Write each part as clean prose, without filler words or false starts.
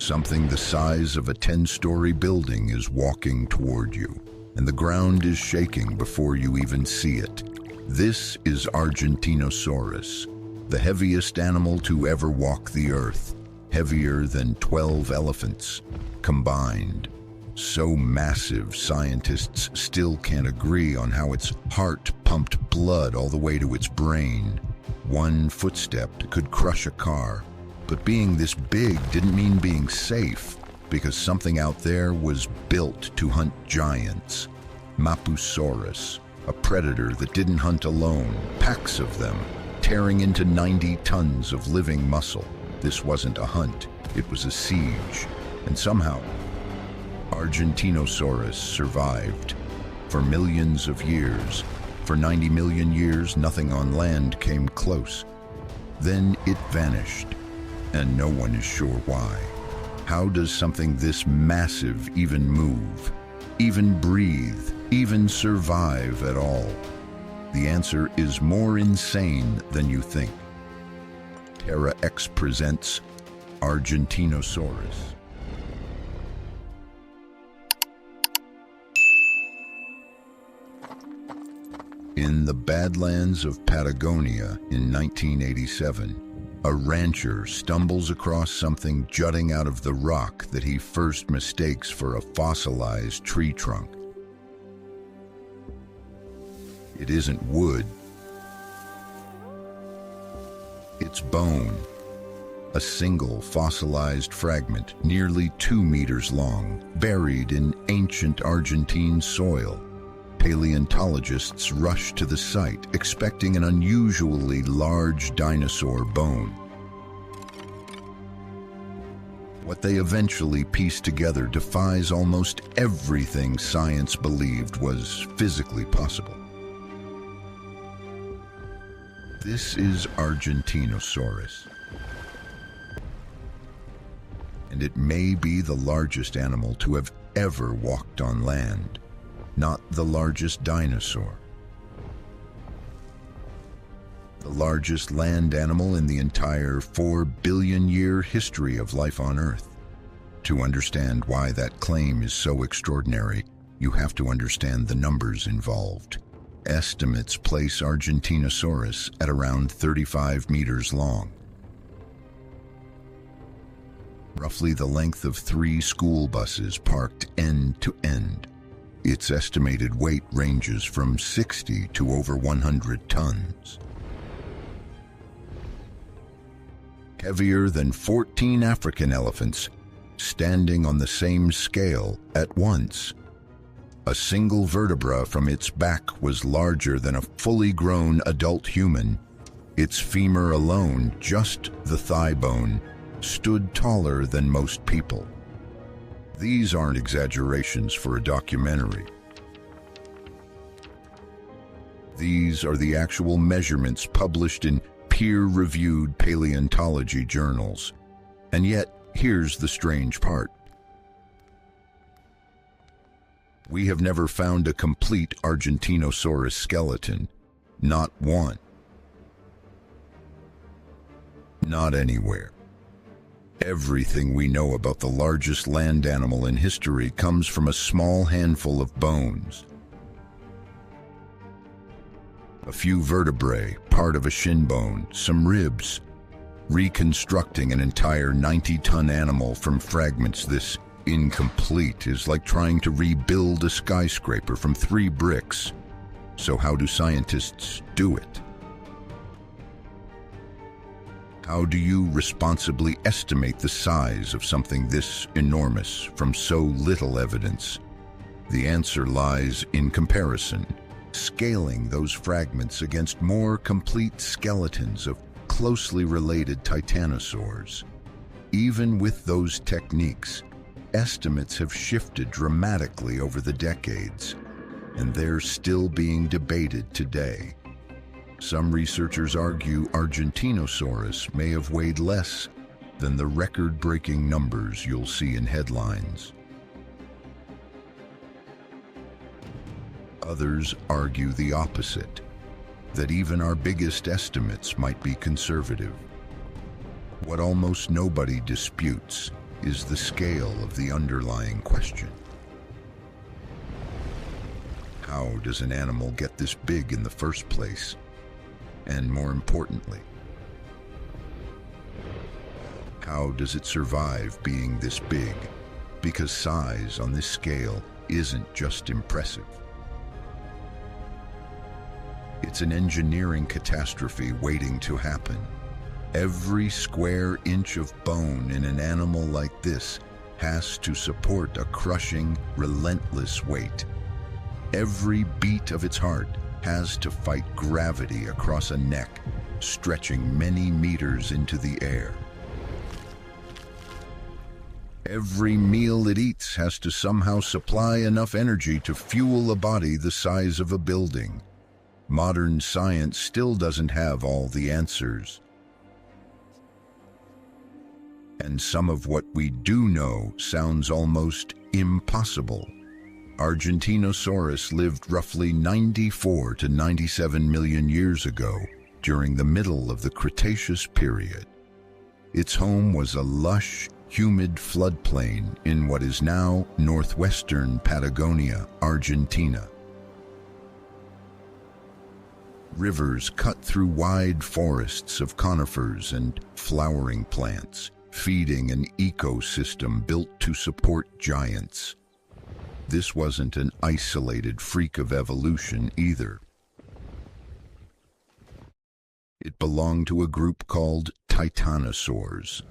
Something the size of a 10-story building is walking toward you, and the ground is shaking before you even see it. This is Argentinosaurus, the heaviest animal to ever walk the earth, heavier than 12 elephants combined. So massive, scientists still can't agree on how its heart pumped blood all the way to its brain. One footstep could crush a car, but being this big didn't mean being safe, because something out there was built to hunt giants. Mapusaurus, a predator that didn't hunt alone, packs of them, tearing into 90 tons of living muscle. This wasn't a hunt, it was a siege, and somehow Argentinosaurus survived. For millions of years, for 90 million years, nothing on land came close. Then it vanished, and no one is sure why. How does something this massive even move, even breathe, even survive at all? The answer is more insane than you think. Terra X presents Argentinosaurus. In the Badlands of Patagonia in 1987, a rancher stumbles across something jutting out of the rock that he first mistakes for a fossilized tree trunk. It isn't wood. It's bone. A single fossilized fragment, nearly 2 meters long, buried in ancient Argentine soil. Paleontologists rush to the site, expecting an unusually large dinosaur bone. What they eventually piece together defies almost everything science believed was physically possible. This is Argentinosaurus, and it may be the largest animal to have ever walked on land. Not the largest dinosaur. The largest land animal in the entire 4 billion-year history of life on Earth. To understand why that claim is so extraordinary, you have to understand the numbers involved. Estimates place Argentinosaurus at around 35 meters long. Roughly the length of 3 school buses parked end to end. Its estimated weight ranges from 60 to over 100 tons. Heavier than 14 African elephants, standing on the same scale at once. A single vertebra from its back was larger than a fully grown adult human. Its femur alone, just the thigh bone, stood taller than most people. These aren't exaggerations for a documentary. These are the actual measurements published in peer-reviewed paleontology journals. And yet, here's the strange part. We have never found a complete Argentinosaurus skeleton. Not one. Not anywhere. Everything we know about the largest land animal in history comes from a small handful of bones. A few vertebrae, part of a shin bone, some ribs. Reconstructing an entire 90-ton animal from fragments this incomplete is like trying to rebuild a skyscraper from 3 bricks. So how do scientists do it? How do you responsibly estimate the size of something this enormous from so little evidence? The answer lies in comparison, scaling those fragments against more complete skeletons of closely related titanosaurs. Even with those techniques, estimates have shifted dramatically over the decades, and they're still being debated today. Some researchers argue Argentinosaurus may have weighed less than the record-breaking numbers you'll see in headlines. Others argue the opposite, that even our biggest estimates might be conservative. What almost nobody disputes is the scale of the underlying question. How does an animal get this big in the first place? And more importantly, how does it survive being this big? Because size on this scale isn't just impressive. It's an engineering catastrophe waiting to happen. Every square inch of bone in an animal like this has to support a crushing, relentless weight. Every beat of its heart has to fight gravity across a neck, stretching many meters into the air. Every meal it eats has to somehow supply enough energy to fuel a body the size of a building. Modern science still doesn't have all the answers. And some of what we do know sounds almost impossible. Argentinosaurus lived roughly 94 to 97 million years ago, during the middle of the Cretaceous Period. Its home was a lush, humid floodplain in what is now northwestern Patagonia, Argentina. Rivers cut through wide forests of conifers and flowering plants, feeding an ecosystem built to support giants. This wasn't an isolated freak of evolution either. It belonged to a group called Titanosaurs,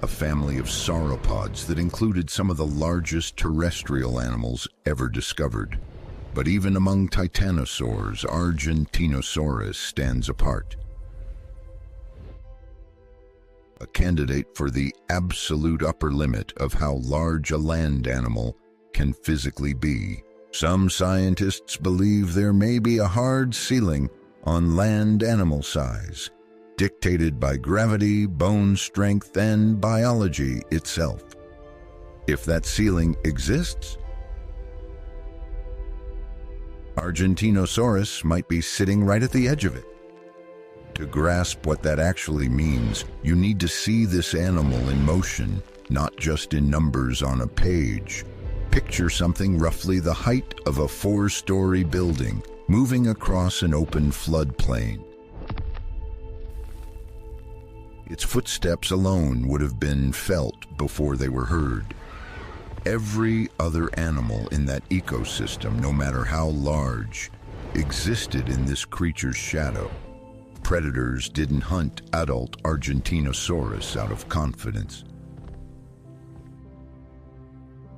a family of sauropods that included some of the largest terrestrial animals ever discovered. But even among titanosaurs, Argentinosaurus stands apart. A candidate for the absolute upper limit of how large a land animal can physically be. Some scientists believe there may be a hard ceiling on land animal size, dictated by gravity, bone strength, and biology itself. If that ceiling exists, Argentinosaurus might be sitting right at the edge of it. To grasp what that actually means, you need to see this animal in motion, not just in numbers on a page. Picture something roughly the height of a 4-story building, moving across an open floodplain. Its footsteps alone would have been felt before they were heard. Every other animal in that ecosystem, no matter how large, existed in this creature's shadow. Predators didn't hunt adult Argentinosaurus out of confidence.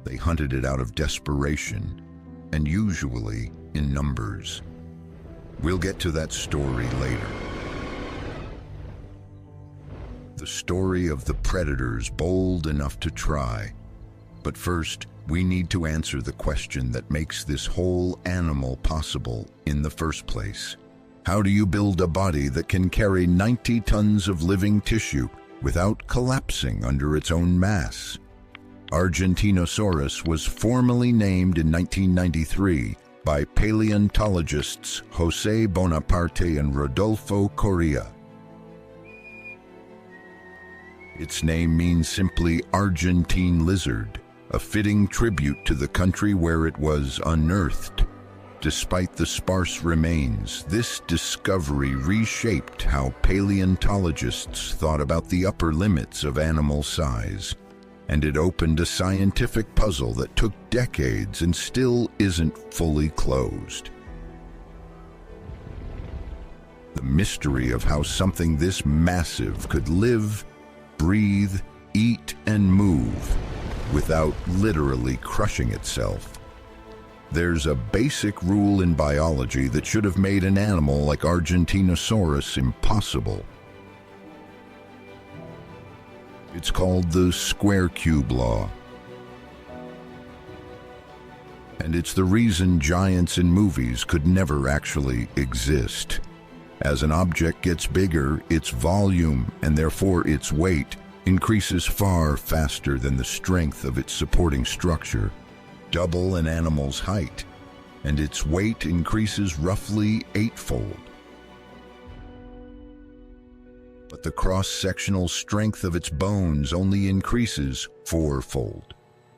They hunted it out of desperation, and usually in numbers. We'll get to that story later. The story of the predators bold enough to try. But first, we need to answer the question that makes this whole animal possible in the first place. How do you build a body that can carry 90 tons of living tissue without collapsing under its own mass? Argentinosaurus was formally named in 1993 by paleontologists José Bonaparte and Rodolfo Correa. Its name means simply Argentine lizard, a fitting tribute to the country where it was unearthed. Despite the sparse remains, this discovery reshaped how paleontologists thought about the upper limits of animal size, and it opened a scientific puzzle that took decades and still isn't fully closed. The mystery of how something this massive could live, breathe, eat, and move without literally crushing itself. There's a basic rule in biology that should have made an animal like Argentinosaurus impossible. It's called the square cube law. And it's the reason giants in movies could never actually exist. As an object gets bigger, its volume, and therefore its weight, increases far faster than the strength of its supporting structure. Double an animal's height, and its weight increases roughly 8-fold. but the cross-sectional strength of its bones only increases fourfold.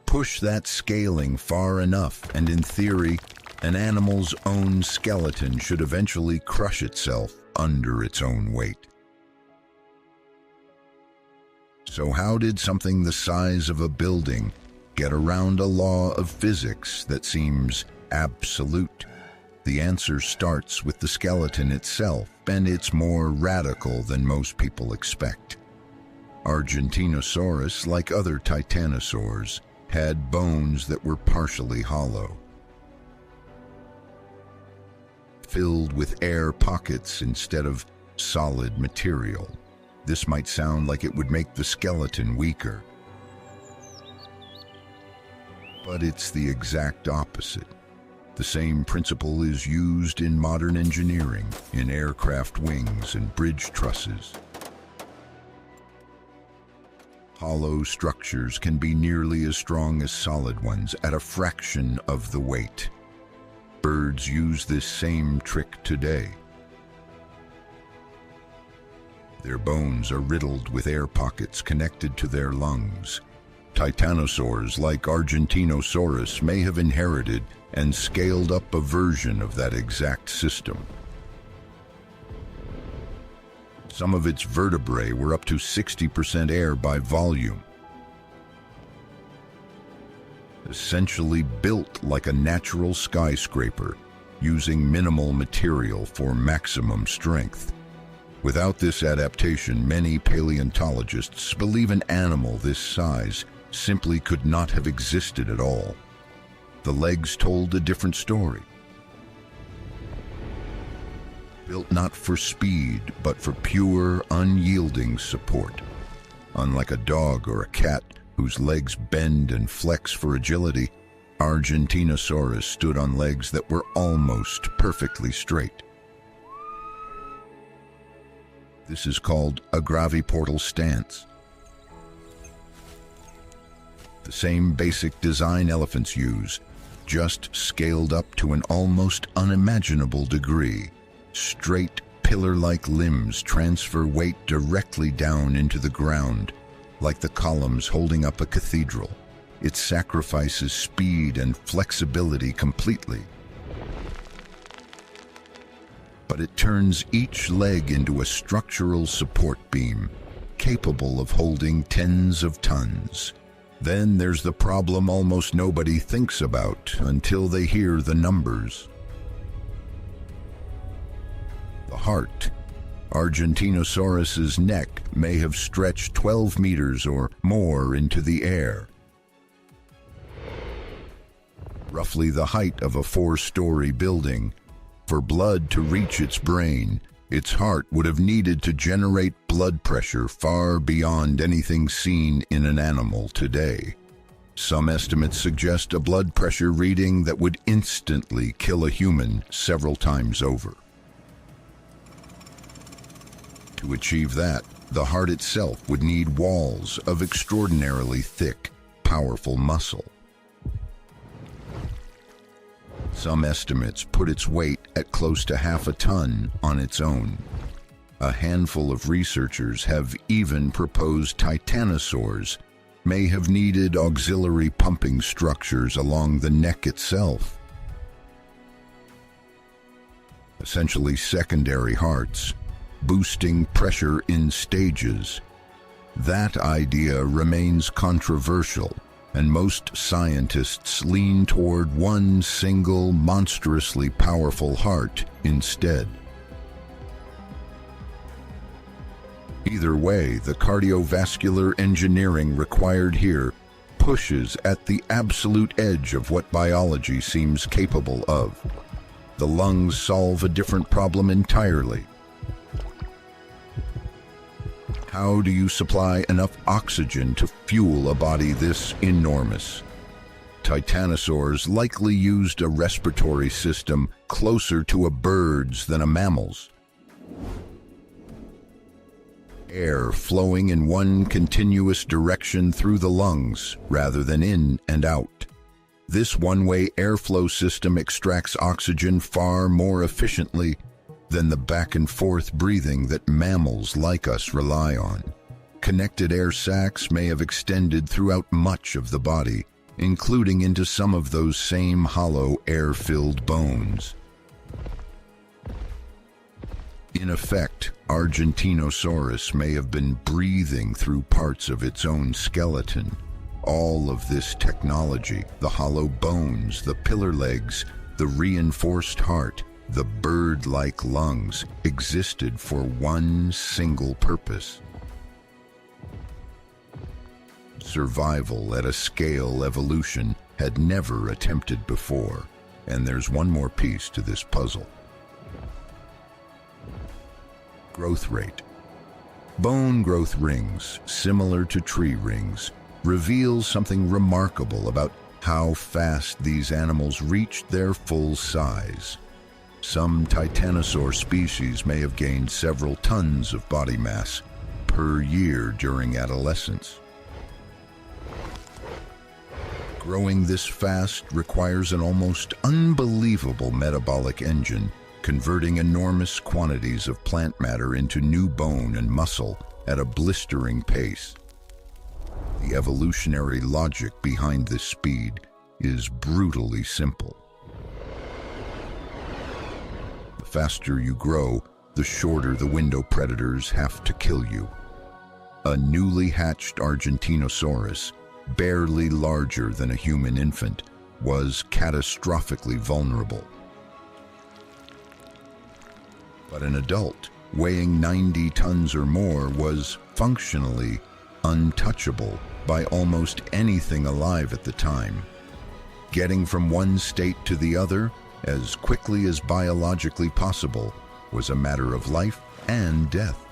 Push that scaling far enough, and in theory, an animal's own skeleton should eventually crush itself under its own weight. So how did something the size of a building get around a law of physics that seems absolute? The answer starts with the skeleton itself, and it's more radical than most people expect. Argentinosaurus, like other titanosaurs, had bones that were partially hollow, filled with air pockets instead of solid material. This might sound like it would make the skeleton weaker, but it's the exact opposite. The same principle is used in modern engineering, in aircraft wings and bridge trusses. Hollow structures can be nearly as strong as solid ones at a fraction of the weight. Birds use this same trick today. Their bones are riddled with air pockets connected to their lungs. Titanosaurs like Argentinosaurus may have inherited and scaled up a version of that exact system. Some of its vertebrae were up to 60% air by volume, essentially built like a natural skyscraper, using minimal material for maximum strength. Without this adaptation, many paleontologists believe an animal this size simply could not have existed at all. The legs told a different story. Built not for speed, but for pure, unyielding support. Unlike a dog or a cat, whose legs bend and flex for agility, Argentinosaurus stood on legs that were almost perfectly straight. This is called a graviportal stance. The same basic design elephants use, just scaled up to an almost unimaginable degree. Straight, pillar-like limbs transfer weight directly down into the ground, like the columns holding up a cathedral. It sacrifices speed and flexibility completely. But it turns each leg into a structural support beam, capable of holding tens of tons. Then there's the problem almost nobody thinks about until they hear the numbers. The heart. Argentinosaurus's neck may have stretched 12 meters or more into the air, roughly the height of a 4-story building. For blood to reach its brain, its heart would have needed to generate blood pressure far beyond anything seen in an animal today. Some estimates suggest a blood pressure reading that would instantly kill a human several times over. To achieve that, the heart itself would need walls of extraordinarily thick, powerful muscle. Some estimates put its weight at close to half a ton on its own. A handful of researchers have even proposed titanosaurs may have needed auxiliary pumping structures along the neck itself, essentially secondary hearts, boosting pressure in stages. That idea remains controversial, and most scientists lean toward one single monstrously powerful heart instead. Either way, the cardiovascular engineering required here pushes at the absolute edge of what biology seems capable of. The lungs solve a different problem entirely. How do you supply enough oxygen to fuel a body this enormous? Titanosaurs likely used a respiratory system closer to a bird's than a mammal's. Air flowing in one continuous direction through the lungs rather than in and out. This one-way airflow system extracts oxygen far more efficiently than the back-and-forth breathing that mammals like us rely on. Connected air sacs may have extended throughout much of the body, including into some of those same hollow, air-filled bones. In effect, Argentinosaurus may have been breathing through parts of its own skeleton. All of this technology, the hollow bones, the pillar legs, the reinforced heart, the bird-like lungs, existed for one single purpose: survival at a scale evolution had never attempted before. And there's one more piece to this puzzle: growth rate. Bone growth rings, similar to tree rings, reveal something remarkable about how fast these animals reached their full size. Some titanosaur species may have gained several tons of body mass per year during adolescence. Growing this fast requires an almost unbelievable metabolic engine, converting enormous quantities of plant matter into new bone and muscle at a blistering pace. The evolutionary logic behind this speed is brutally simple. The faster you grow, the shorter the window predators have to kill you. A newly hatched Argentinosaurus, barely larger than a human infant, was catastrophically vulnerable. But an adult, weighing 90 tons or more, was functionally untouchable by almost anything alive at the time. Getting from one state to the other as quickly as biologically possible was a matter of life and death.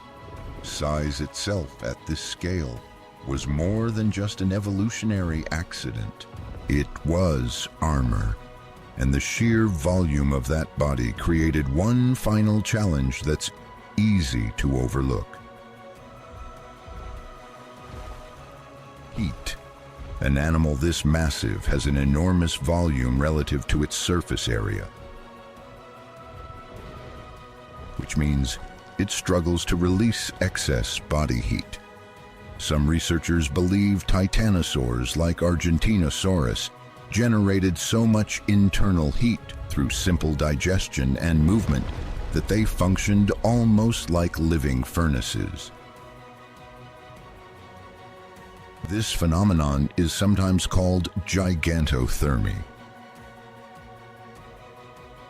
Size itself at this scale was more than just an evolutionary accident. It was armor, and the sheer volume of that body created one final challenge that's easy to overlook: heat. An animal this massive has an enormous volume relative to its surface area, which means it struggles to release excess body heat. Some researchers believe titanosaurs like Argentinosaurus generated so much internal heat through simple digestion and movement that they functioned almost like living furnaces. This phenomenon is sometimes called gigantothermy,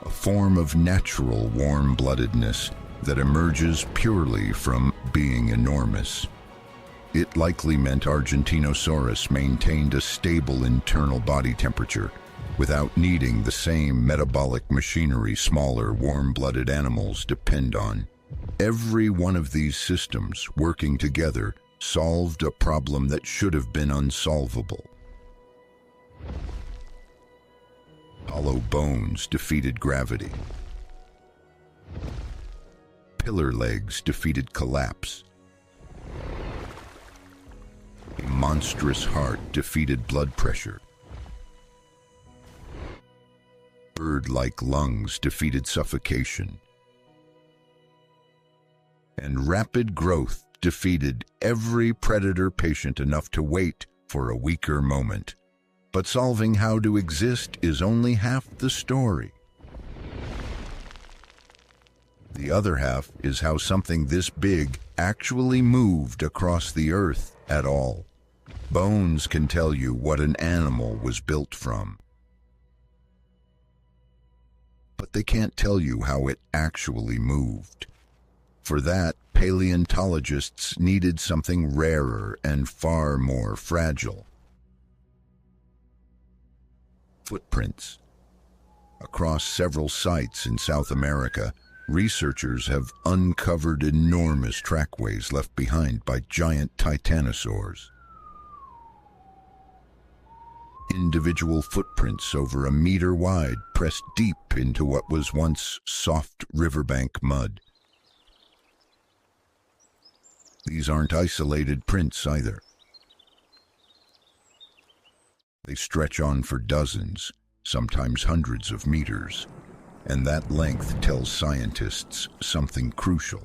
a form of natural warm-bloodedness that emerges purely from being enormous. It likely meant Argentinosaurus maintained a stable internal body temperature without needing the same metabolic machinery smaller warm-blooded animals depend on. Every one of these systems working together solved a problem that should have been unsolvable. Hollow bones defeated gravity. Pillar legs defeated collapse. A monstrous heart defeated blood pressure. Bird-like lungs defeated suffocation. And rapid growth defeated every predator patient enough to wait for a weaker moment. But solving how to exist is only half the story. The other half is how something this big actually moved across the earth at all. Bones can tell you what an animal was built from, but they can't tell you how it actually moved. For that, paleontologists needed something rarer and far more fragile: footprints. Across several sites in South America, researchers have uncovered enormous trackways left behind by giant titanosaurs. Individual footprints over a meter wide pressed deep into what was once soft riverbank mud. These aren't isolated prints either. They stretch on for dozens, sometimes hundreds of meters, and that length tells scientists something crucial.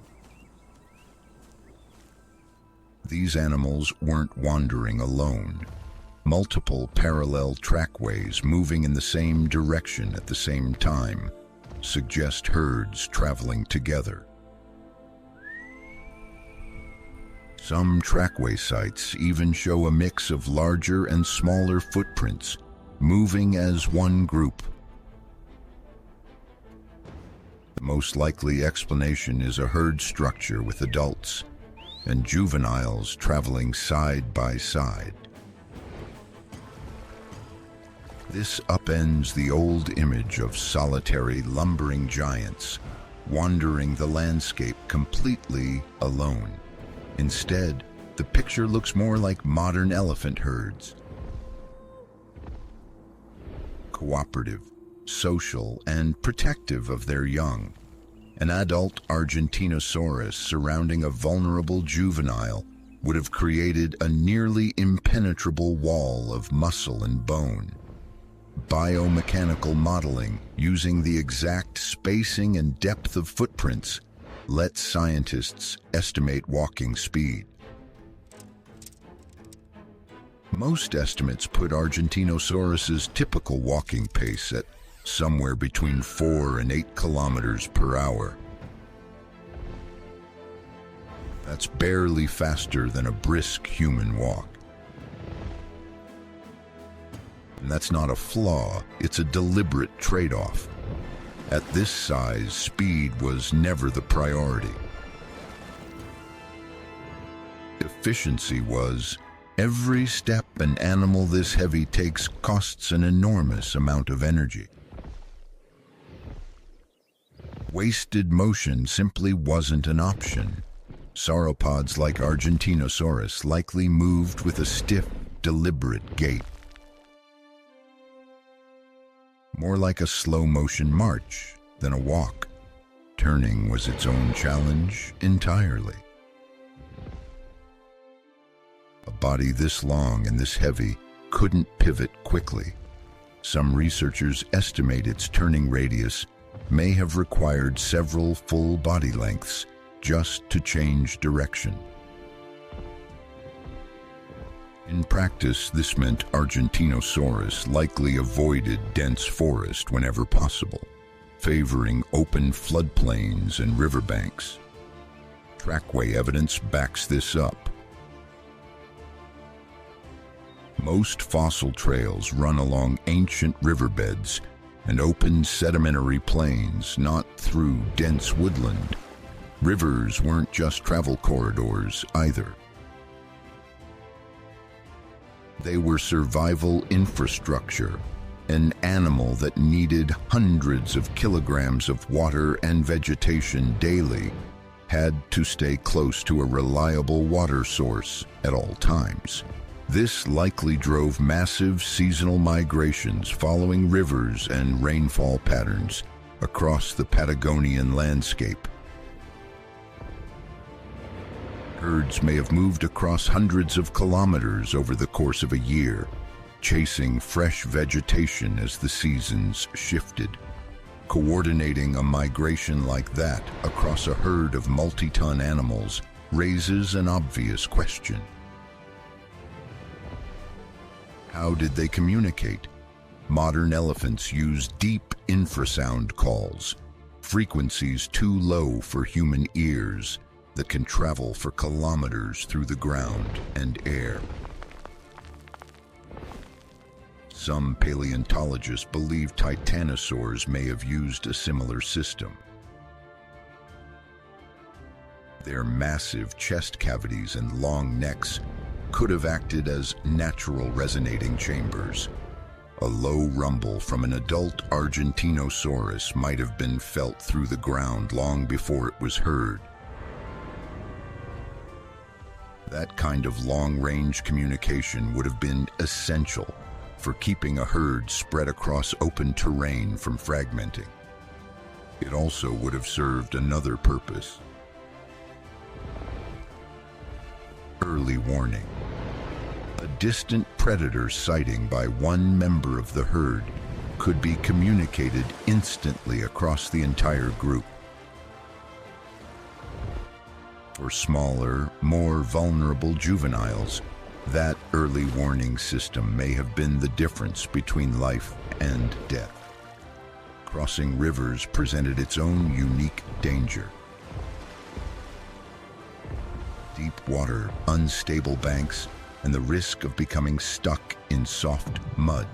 These animals weren't wandering alone. Multiple parallel trackways moving in the same direction at the same time suggest herds traveling together. Some trackway sites even show a mix of larger and smaller footprints, moving as one group. The most likely explanation is a herd structure with adults and juveniles traveling side by side. This upends the old image of solitary, lumbering giants wandering the landscape completely alone. Instead, the picture looks more like modern elephant herds. Cooperative, social, and protective of their young. An adult Argentinosaurus surrounding a vulnerable juvenile would have created a nearly impenetrable wall of muscle and bone. Biomechanical modeling using the exact spacing and depth of footprints lets scientists estimate walking speed. Most estimates put Argentinosaurus's typical walking pace at somewhere between 4 and 8 kilometers per hour. That's barely faster than a brisk human walk. And that's not a flaw, it's a deliberate trade-off. At this size, speed was never the priority. Efficiency was. Every step an animal this heavy takes costs an enormous amount of energy. Wasted motion simply wasn't an option. Sauropods like Argentinosaurus likely moved with a stiff, deliberate gait. More like a slow-motion march than a walk. Turning was its own challenge entirely. A body this long and this heavy couldn't pivot quickly. Some researchers estimate its turning radius may have required several full body lengths just to change direction. In practice, this meant Argentinosaurus likely avoided dense forest whenever possible, favoring open floodplains and riverbanks. Trackway evidence backs this up. Most fossil trails run along ancient riverbeds and open sedimentary plains, not through dense woodland. Rivers weren't just travel corridors either. They were survival infrastructure. An animal that needed hundreds of kilograms of water and vegetation daily had to stay close to a reliable water source at all times. This likely drove massive seasonal migrations following rivers and rainfall patterns across the Patagonian landscape. Herds may have moved across hundreds of kilometers over the course of a year, chasing fresh vegetation as the seasons shifted. Coordinating a migration like that across a herd of multi-ton animals raises an obvious question. How did they communicate? Modern elephants use deep infrasound calls, frequencies too low for human ears, that can travel for kilometers through the ground and air. Some paleontologists believe titanosaurs may have used a similar system. Their massive chest cavities and long necks could have acted as natural resonating chambers. A low rumble from an adult Argentinosaurus might have been felt through the ground long before it was heard. That kind of long-range communication would have been essential for keeping a herd spread across open terrain from fragmenting. It also would have served another purpose. Early warning. A distant predator sighting by one member of the herd could be communicated instantly across the entire group. For smaller, more vulnerable juveniles, that early warning system may have been the difference between life and death. Crossing rivers presented its own unique danger. Deep water, unstable banks, and the risk of becoming stuck in soft mud.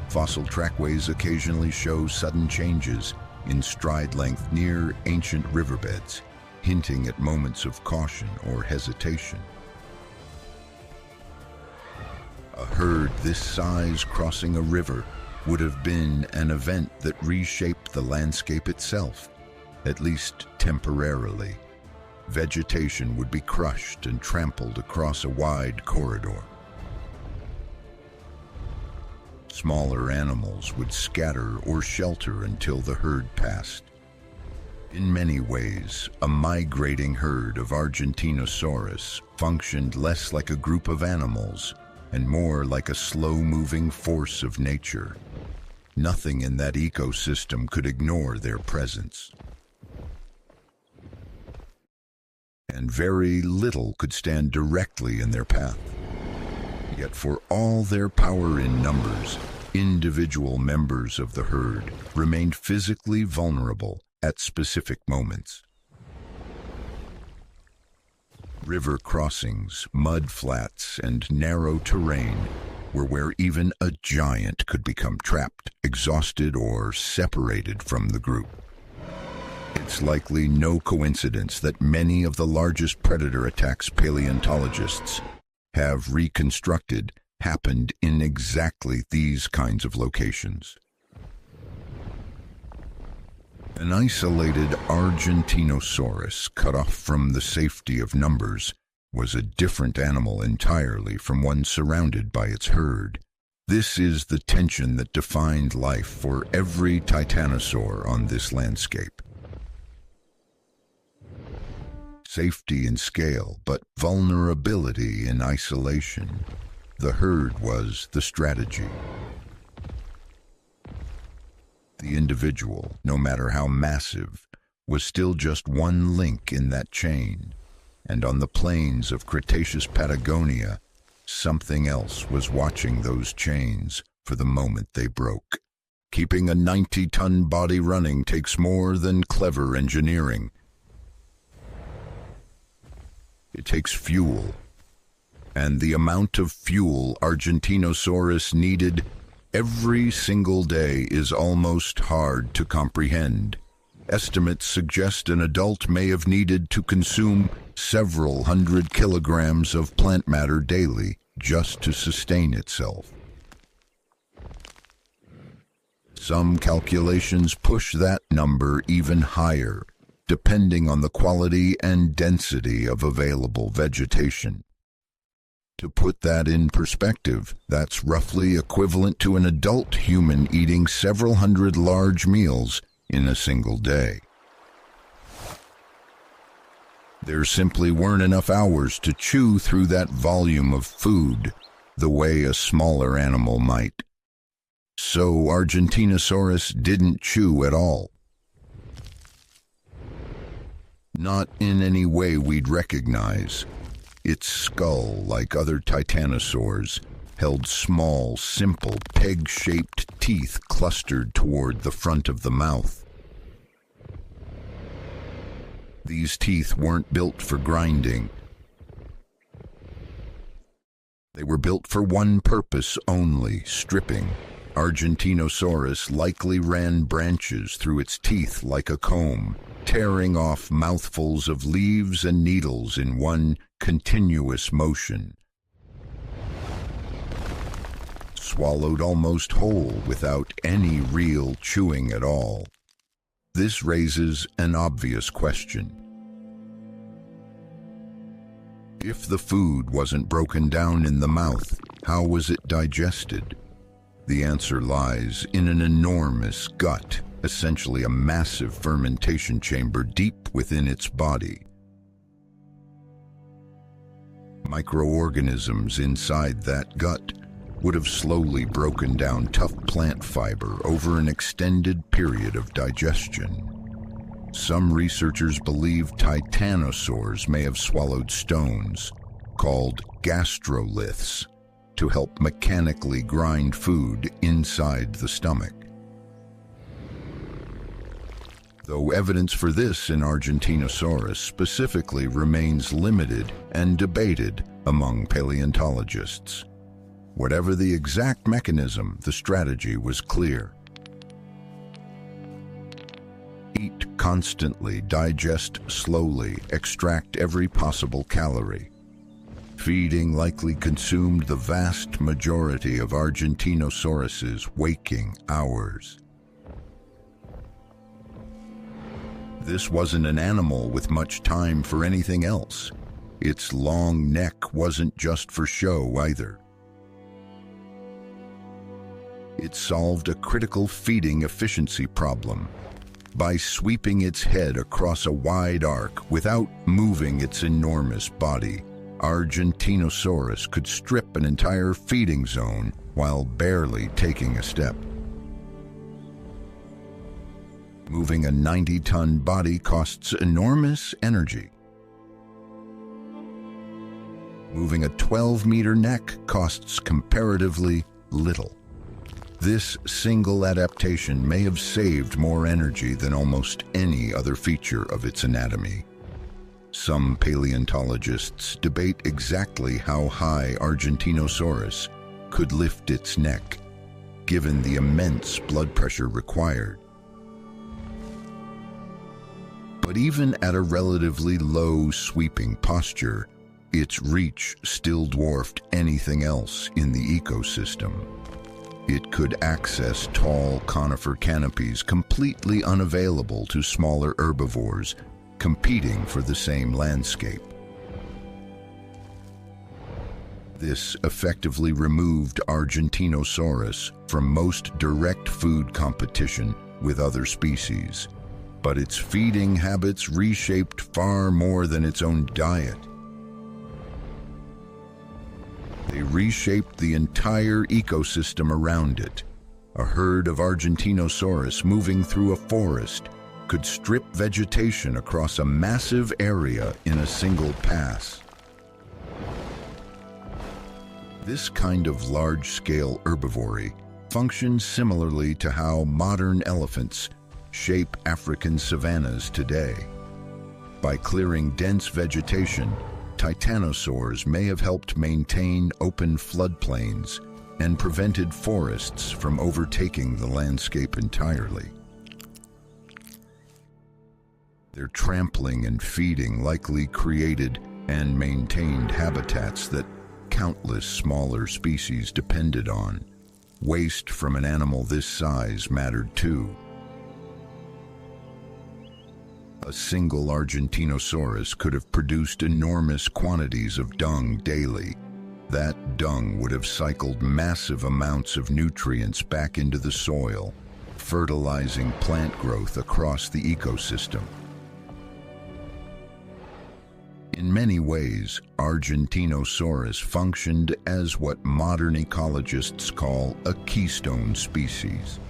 Fossil trackways occasionally show sudden changes in stride length near ancient riverbeds, hinting at moments of caution or hesitation. A herd this size crossing a river would have been an event that reshaped the landscape itself, at least temporarily. Vegetation would be crushed and trampled across a wide corridor. Smaller animals would scatter or shelter until the herd passed. In many ways, a migrating herd of Argentinosaurus functioned less like a group of animals and more like a slow-moving force of nature. Nothing in that ecosystem could ignore their presence. And very little could stand directly in their path. Yet for all their power in numbers, individual members of the herd remained physically vulnerable at specific moments. River crossings, mud flats, and narrow terrain were where even a giant could become trapped, exhausted, or separated from the group. It's likely no coincidence that many of the largest predator attacks paleontologists have reconstructed happened in exactly these kinds of locations. An isolated Argentinosaurus cut off from the safety of numbers was a different animal entirely from one surrounded by its herd. This is the tension that defined life for every titanosaur on this landscape. Safety in scale, but vulnerability in isolation. The herd was the strategy. The individual, no matter how massive, was still just one link in that chain. And on the plains of Cretaceous Patagonia, something else was watching those chains for the moment they broke. Keeping a 90-ton body running takes more than clever engineering. It takes fuel. And the amount of fuel Argentinosaurus needed every single day is almost hard to comprehend. Estimates suggest an adult may have needed to consume several hundred kilograms of plant matter daily just to sustain itself. Some calculations push that number even higher, depending on the quality and density of available vegetation. To put that in perspective, that's roughly equivalent to an adult human eating several hundred large meals in a single day. There simply weren't enough hours to chew through that volume of food the way a smaller animal might. So Argentinosaurus didn't chew at all. Not in any way we'd recognize. Its skull, like other titanosaurs, held small, simple, peg-shaped teeth clustered toward the front of the mouth. These teeth weren't built for grinding. They were built for one purpose only, stripping. Argentinosaurus likely ran branches through its teeth like a comb, tearing off mouthfuls of leaves and needles in one continuous motion. Swallowed almost whole without any real chewing at all. This raises an obvious question. If the food wasn't broken down in the mouth, how was it digested? The answer lies in an enormous gut, essentially a massive fermentation chamber deep within its body. Microorganisms inside that gut would have slowly broken down tough plant fiber over an extended period of digestion. Some researchers believe titanosaurs may have swallowed stones, called gastroliths, to help mechanically grind food inside the stomach. Though evidence for this in Argentinosaurus specifically remains limited and debated among paleontologists. Whatever the exact mechanism, the strategy was clear. Eat constantly, digest slowly, extract every possible calorie. Feeding likely consumed the vast majority of Argentinosaurus's waking hours. This wasn't an animal with much time for anything else. Its long neck wasn't just for show either. It solved a critical feeding efficiency problem by sweeping its head across a wide arc without moving its enormous body. Argentinosaurus could strip an entire feeding zone while barely taking a step. Moving a 90-ton body costs enormous energy. Moving a 12-meter neck costs comparatively little. This single adaptation may have saved more energy than almost any other feature of its anatomy. Some paleontologists debate exactly how high Argentinosaurus could lift its neck, given the immense blood pressure required. But even at a relatively low sweeping posture, its reach still dwarfed anything else in the ecosystem. It could access tall conifer canopies completely unavailable to smaller herbivores, competing for the same landscape. This effectively removed Argentinosaurus from most direct food competition with other species, but its feeding habits reshaped far more than its own diet. They reshaped the entire ecosystem around it. A herd of Argentinosaurus moving through a forest could strip vegetation across a massive area in a single pass. This kind of large-scale herbivory functions similarly to how modern elephants shape African savannas today. By clearing dense vegetation, titanosaurs may have helped maintain open floodplains and prevented forests from overtaking the landscape entirely. Their trampling and feeding likely created and maintained habitats that countless smaller species depended on. Waste from an animal this size mattered too. A single Argentinosaurus could have produced enormous quantities of dung daily. That dung would have cycled massive amounts of nutrients back into the soil, fertilizing plant growth across the ecosystem. In many ways, Argentinosaurus functioned as what modern ecologists call a keystone species.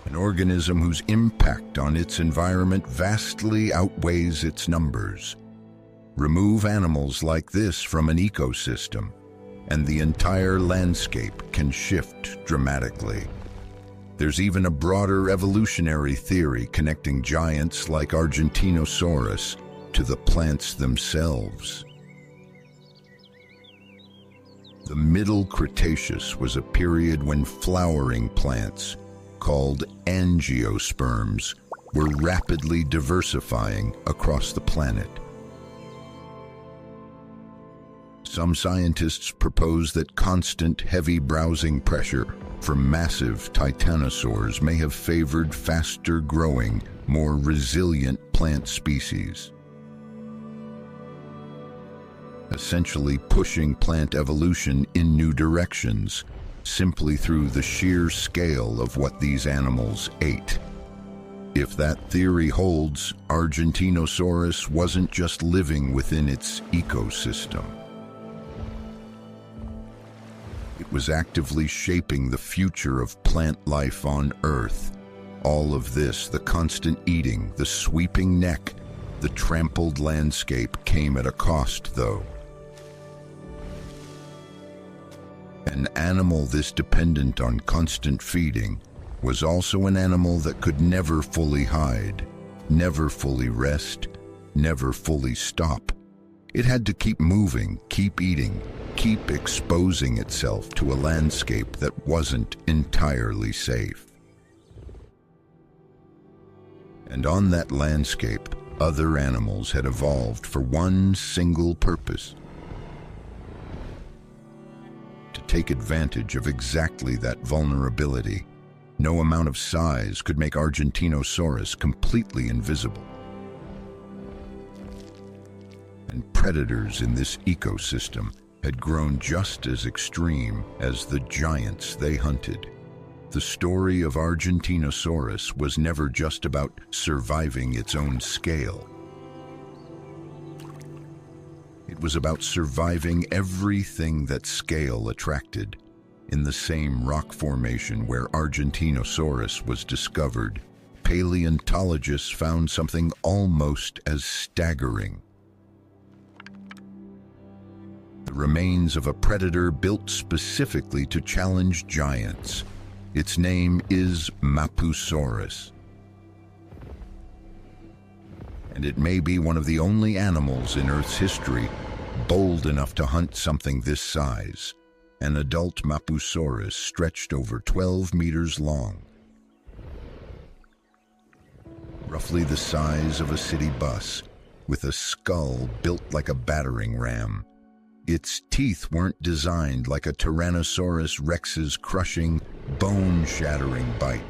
An organism whose impact on its environment vastly outweighs its numbers. Remove animals like this from an ecosystem, and the entire landscape can shift dramatically. There's even a broader evolutionary theory connecting giants like Argentinosaurus to the plants themselves. The Middle Cretaceous was a period when flowering plants, called angiosperms, were rapidly diversifying across the planet. Some scientists propose that constant heavy browsing pressure from massive titanosaurs may have favored faster-growing, more resilient plant species, essentially pushing plant evolution in new directions, simply through the sheer scale of what these animals ate. If that theory holds, Argentinosaurus wasn't just living within its ecosystem. It was actively shaping the future of plant life on Earth. All of this, the constant eating, the sweeping neck, the trampled landscape, came at a cost, though. An animal this dependent on constant feeding was also an animal that could never fully hide, never fully rest, never fully stop. It had to keep moving, keep eating, keep exposing itself to a landscape that wasn't entirely safe. And on that landscape, other animals had evolved for one single purpose: to take advantage of exactly that vulnerability. No amount of size could make Argentinosaurus completely invisible. And predators in this ecosystem had grown just as extreme as the giants they hunted. The story of Argentinosaurus was never just about surviving its own scale. It was about surviving everything that scale attracted. In the same rock formation where Argentinosaurus was discovered, paleontologists found something almost as staggering. The remains of a predator built specifically to challenge giants. Its name is Mapusaurus. And it may be one of the only animals in Earth's history bold enough to hunt something this size. An adult Mapusaurus stretched over 12 meters long, roughly the size of a city bus, with a skull built like a battering ram. Its teeth weren't designed like a Tyrannosaurus Rex's crushing, bone-shattering bite.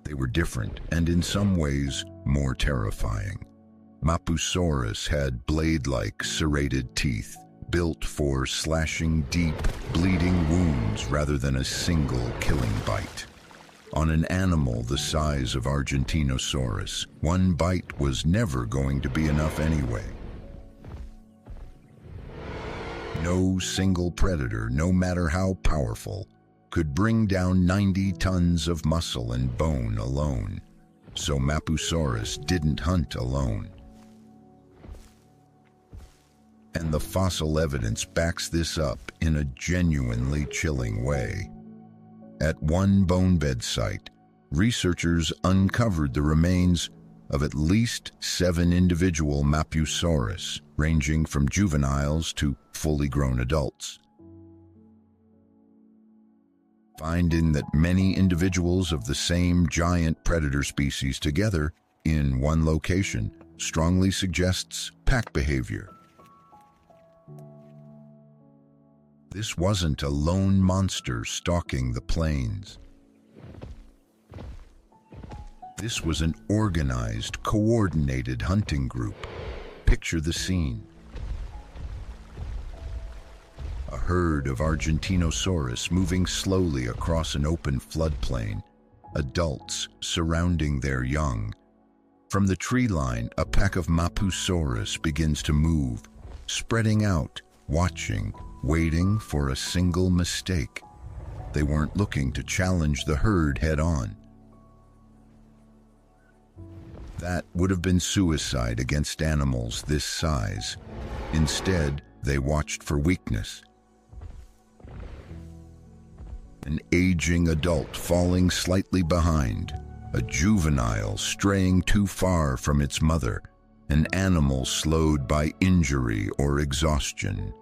They were different, and in some ways, more terrifying. Mapusaurus had blade-like serrated teeth, built for slashing deep, bleeding wounds rather than a single killing bite. On an animal the size of Argentinosaurus, one bite was never going to be enough anyway. No single predator, no matter how powerful, could bring down 90 tons of muscle and bone alone, so Mapusaurus didn't hunt alone. And the fossil evidence backs this up in a genuinely chilling way. At one bone bed site, researchers uncovered the remains of at least 7 individual Mapusaurus, ranging from juveniles to fully grown adults. Finding that many individuals of the same giant predator species together in one location strongly suggests pack behavior. This wasn't a lone monster stalking the plains. This was an organized, coordinated hunting group. Picture the scene. A herd of Argentinosaurus moving slowly across an open floodplain, adults surrounding their young. From the tree line, a pack of Mapusaurus begins to move, spreading out, watching, waiting for a single mistake. They weren't looking to challenge the herd head-on. That would have been suicide against animals this size. Instead, they watched for weakness. An aging adult falling slightly behind, a juvenile straying too far from its mother, an animal slowed by injury or exhaustion.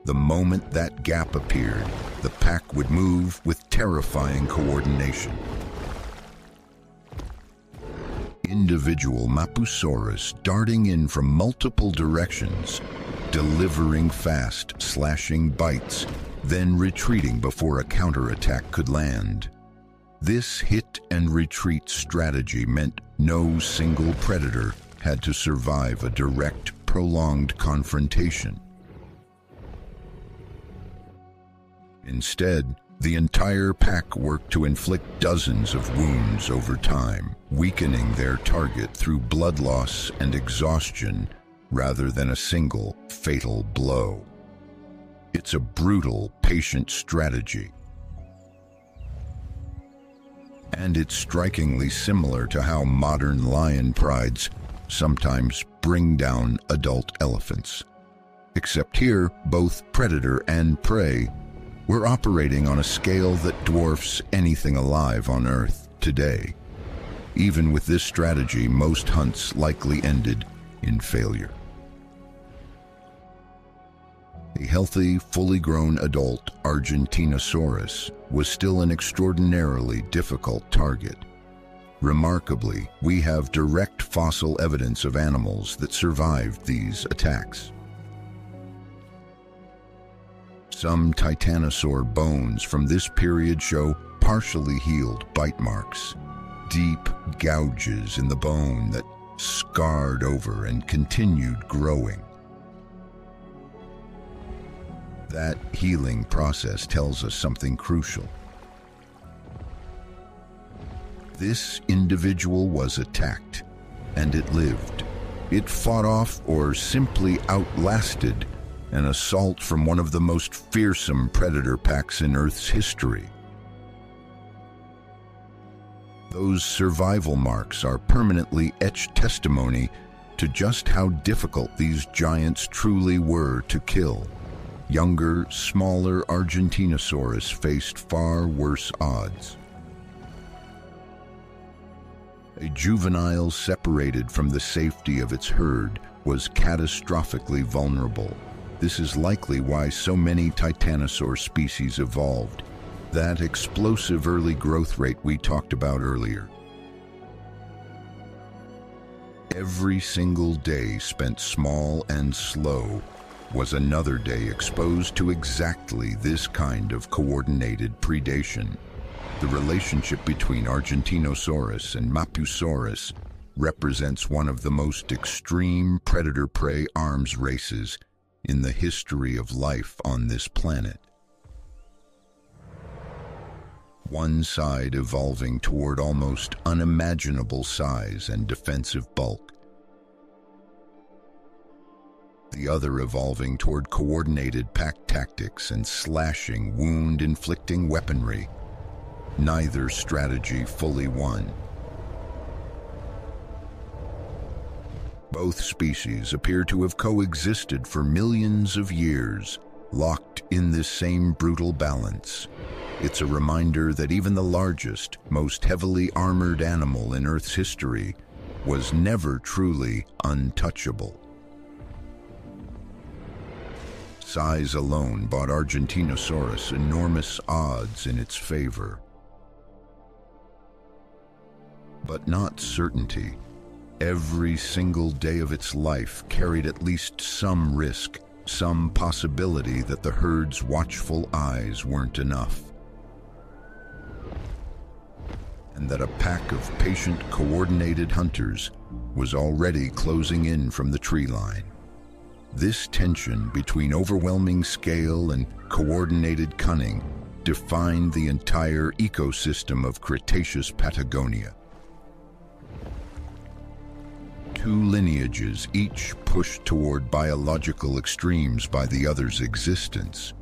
The moment that gap appeared, the pack would move with terrifying coordination. Individual Mapusaurus darting in from multiple directions, delivering fast, slashing bites, then retreating before a counterattack could land. This hit and retreat strategy meant no single predator had to survive a direct, prolonged confrontation. Instead, the entire pack worked to inflict dozens of wounds over time, weakening their target through blood loss and exhaustion rather than a single fatal blow. It's a brutal, patient strategy. And it's strikingly similar to how modern lion prides sometimes bring down adult elephants. Except here, both predator and prey were operating on a scale that dwarfs anything alive on Earth today. Even with this strategy, most hunts likely ended in failure. A healthy, fully grown adult Argentinosaurus was still an extraordinarily difficult target. Remarkably, we have direct fossil evidence of animals that survived these attacks. Some titanosaur bones from this period show partially healed bite marks, deep gouges in the bone that scarred over and continued growing. That healing process tells us something crucial. This individual was attacked, and it lived. It fought off or simply outlasted an assault from one of the most fearsome predator packs in Earth's history. Those survival marks are permanently etched testimony to just how difficult these giants truly were to kill. Younger, smaller Argentinosaurus faced far worse odds. A juvenile separated from the safety of its herd was catastrophically vulnerable. This is likely why so many titanosaur species evolved. That explosive early growth rate we talked about earlier. Every single day spent small and slow was another day exposed to exactly this kind of coordinated predation. The relationship between Argentinosaurus and Mapusaurus represents one of the most extreme predator-prey arms races in the history of life on this planet. One side evolving toward almost unimaginable size and defensive bulk, the other evolving toward coordinated pack tactics and slashing, wound-inflicting weaponry. Neither strategy fully won. Both species appear to have coexisted for millions of years, locked in this same brutal balance. It's a reminder that even the largest, most heavily armored animal in Earth's history was never truly untouchable. Size alone brought Argentinosaurus enormous odds in its favor. But not certainty. Every single day of its life carried at least some risk, some possibility that the herd's watchful eyes weren't enough, and that a pack of patient, coordinated hunters was already closing in from the tree line. This tension between overwhelming scale and coordinated cunning defined the entire ecosystem of Cretaceous Patagonia. Two lineages, each pushed toward biological extremes by the other's existence.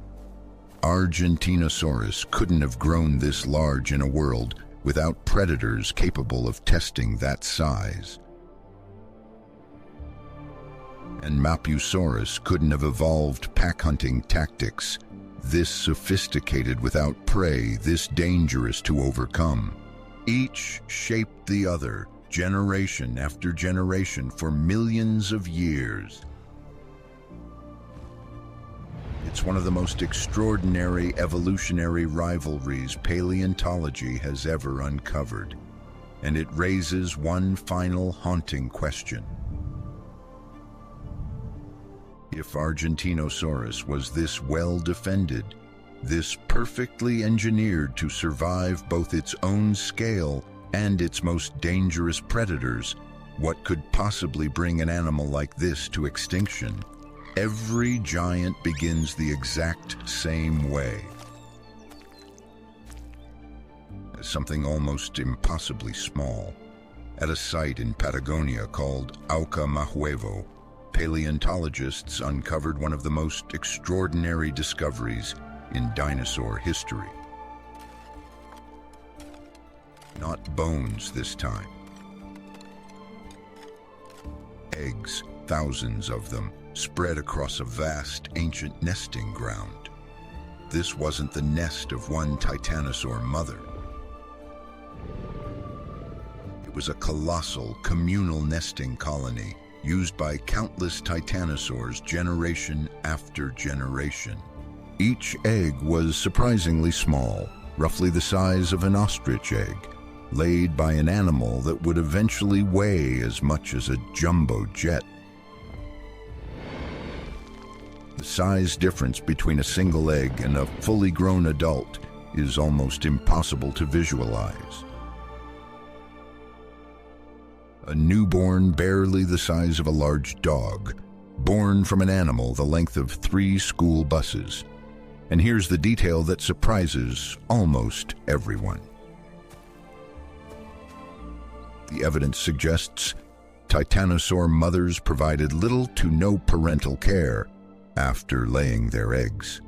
Argentinosaurus couldn't have grown this large in a world without predators capable of testing that size. And Mapusaurus couldn't have evolved pack-hunting tactics this sophisticated without prey, this dangerous to overcome. Each shaped the other, generation after generation, for millions of years. It's one of the most extraordinary evolutionary rivalries paleontology has ever uncovered, and it raises one final haunting question. If Argentinosaurus was this well defended, this perfectly engineered to survive both its own scale and its most dangerous predators, what could possibly bring an animal like this to extinction? Every giant begins the exact same way. As something almost impossibly small, at a site in Patagonia called Auca Mahuevo, Paleontologists uncovered one of the most extraordinary discoveries in dinosaur history. Not bones this time. Eggs, thousands of them, spread across a vast ancient nesting ground. This wasn't the nest of one titanosaur mother. It was a colossal communal nesting colony used by countless titanosaurs generation after generation. Each egg was surprisingly small, roughly the size of an ostrich egg, laid by an animal that would eventually weigh as much as a jumbo jet. The size difference between a single egg and a fully grown adult is almost impossible to visualize. A newborn barely the size of a large dog, born from an animal the length of 3 school buses. And here's the detail that surprises almost everyone. The evidence suggests titanosaur mothers provided little to no parental care after laying their eggs.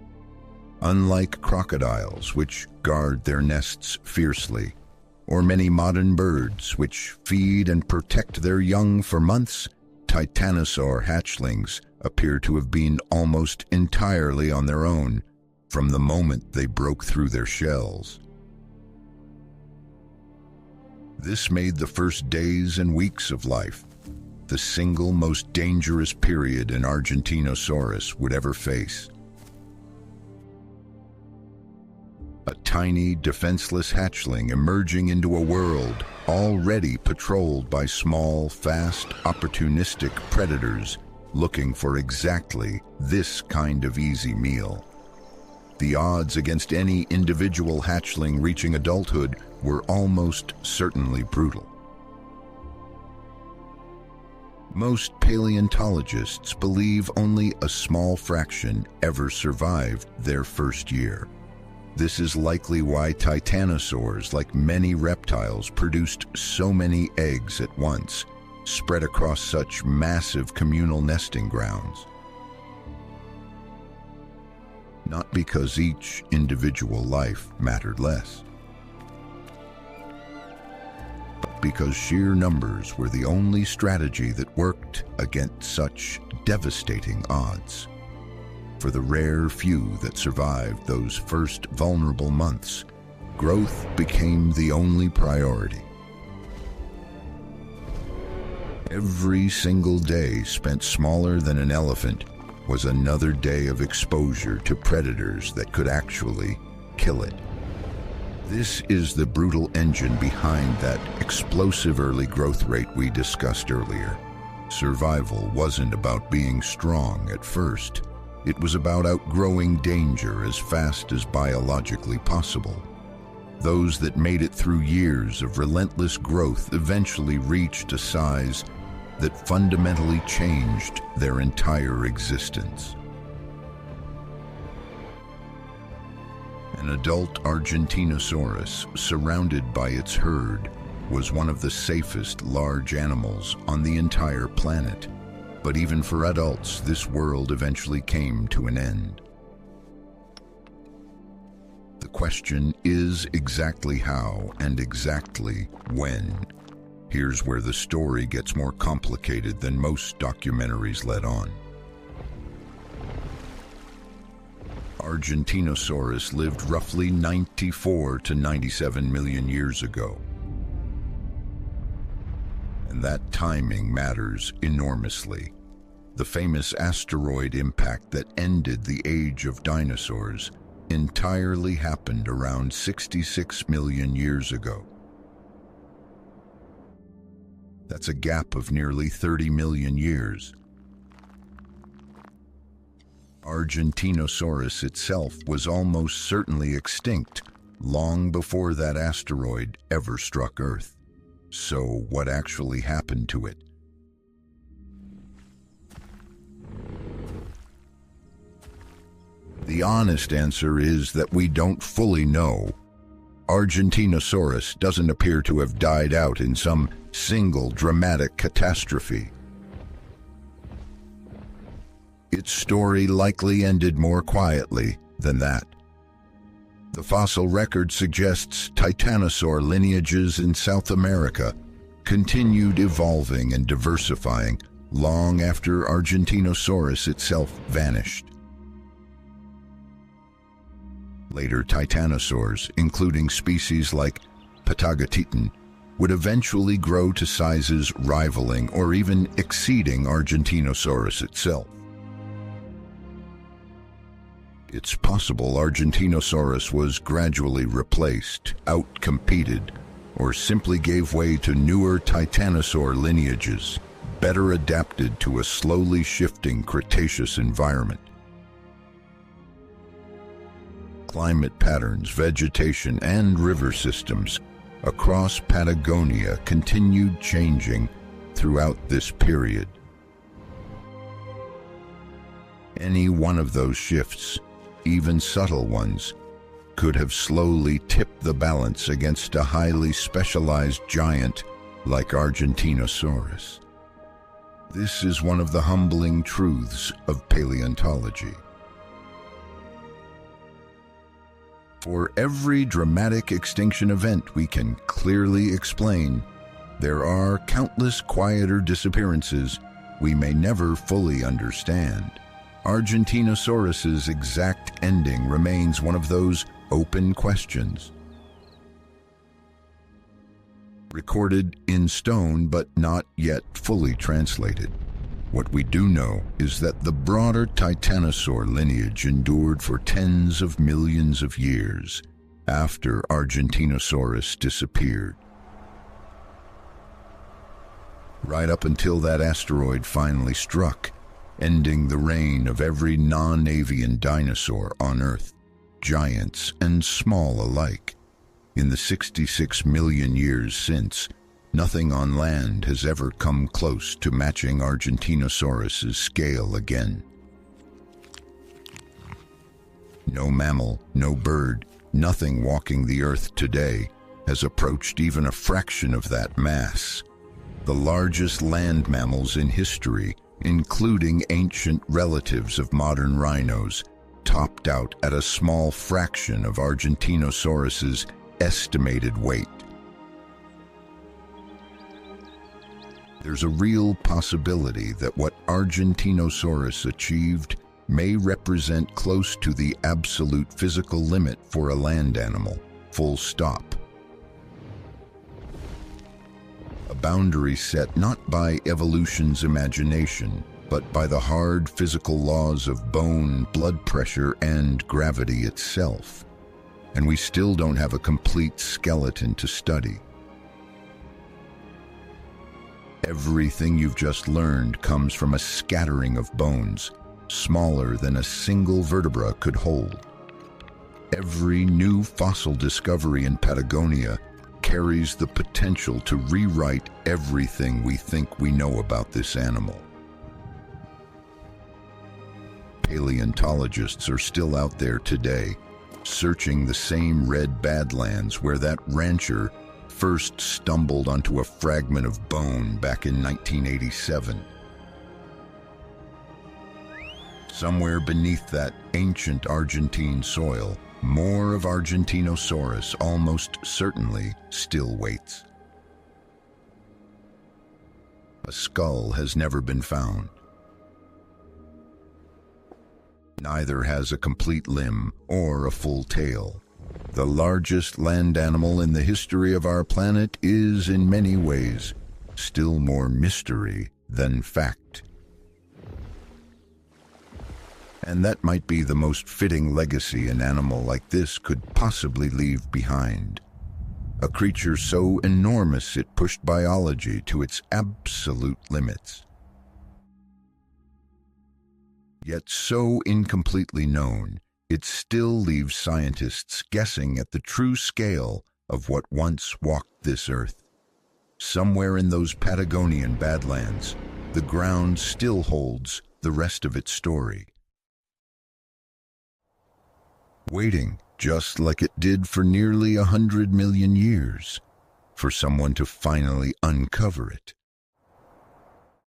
Unlike crocodiles, which guard their nests fiercely, or many modern birds, which feed and protect their young for months, titanosaur hatchlings appear to have been almost entirely on their own from the moment they broke through their shells. This made the first days and weeks of life the single most dangerous period an Argentinosaurus would ever face. A tiny, defenseless hatchling emerging into a world already patrolled by small, fast, opportunistic predators looking for exactly this kind of easy meal. The odds against any individual hatchling reaching adulthood were almost certainly brutal. Most paleontologists believe only a small fraction ever survived their first year. This is likely why titanosaurs, like many reptiles, produced so many eggs at once, spread across such massive communal nesting grounds. Not because each individual life mattered less, but because sheer numbers were the only strategy that worked against such devastating odds. For the rare few that survived those first vulnerable months, growth became the only priority. Every single day spent smaller than an elephant was another day of exposure to predators that could actually kill it. This is the brutal engine behind that explosive early growth rate we discussed earlier. Survival wasn't about being strong at first. It was about outgrowing danger as fast as biologically possible. Those that made it through years of relentless growth eventually reached a size that fundamentally changed their entire existence. An adult Argentinosaurus, surrounded by its herd, was one of the safest large animals on the entire planet. But even for adults, this world eventually came to an end. The question is exactly how and exactly when. Here's where the story gets more complicated than most documentaries let on. Argentinosaurus lived roughly 94 to 97 million years ago. And that timing matters enormously. The famous asteroid impact that ended the age of dinosaurs entirely happened around 66 million years ago. That's a gap of nearly 30 million years. Argentinosaurus itself was almost certainly extinct long before that asteroid ever struck Earth. So what actually happened to it? The honest answer is that we don't fully know. Argentinosaurus doesn't appear to have died out in some single dramatic catastrophe. its story likely ended more quietly than that. The fossil record suggests titanosaur lineages in South America continued evolving and diversifying long after Argentinosaurus itself vanished. Later titanosaurs, including species like Patagonia, would eventually grow to sizes rivaling or even exceeding Argentinosaurus itself. It's possible Argentinosaurus was gradually replaced, outcompeted, or simply gave way to newer titanosaur lineages, better adapted to a slowly shifting Cretaceous environment. Climate patterns, vegetation, and river systems across Patagonia continued changing throughout this period. Any one of those shifts, even subtle ones, could have slowly tipped the balance against a highly specialized giant like Argentinosaurus. This is one of the humbling truths of paleontology. For every dramatic extinction event we can clearly explain, there are countless quieter disappearances we may never fully understand. Argentinosaurus's exact ending remains one of those open questions. Recorded in stone but not yet fully translated. What we do know is that the broader titanosaur lineage endured for tens of millions of years after Argentinosaurus disappeared. Right up until that asteroid finally struck, ending the reign of every non-avian dinosaur on Earth, giants and small alike. In the 66 million years since, nothing on land has ever come close to matching Argentinosaurus's scale again. No mammal, no bird, nothing walking the Earth today has approached even a fraction of that mass. The largest land mammals in history, including ancient relatives of modern rhinos, topped out at a small fraction of Argentinosaurus's estimated weight. There's a real possibility that what Argentinosaurus achieved may represent close to the absolute physical limit for a land animal, full stop. A boundary set not by evolution's imagination, but by the hard physical laws of bone, blood pressure, and gravity itself. And we still don't have a complete skeleton to study. Everything you've just learned comes from a scattering of bones, smaller than a single vertebra could hold. Every new fossil discovery in Patagonia carries the potential to rewrite everything we think we know about this animal. Paleontologists are still out there today, searching the same red badlands where that rancher first stumbled onto a fragment of bone back in 1987. Somewhere beneath that ancient Argentine soil, more of Argentinosaurus almost certainly still waits. A skull has never been found. Neither has a complete limb or a full tail. The largest land animal in the history of our planet is, in many ways, still more mystery than fact. And that might be the most fitting legacy an animal like this could possibly leave behind. A creature so enormous it pushed biology to its absolute limits. Yet so incompletely known, it still leaves scientists guessing at the true scale of what once walked this Earth. Somewhere in those Patagonian badlands, the ground still holds the rest of its story. Waiting, just like it did for nearly 100 million years, for someone to finally uncover it.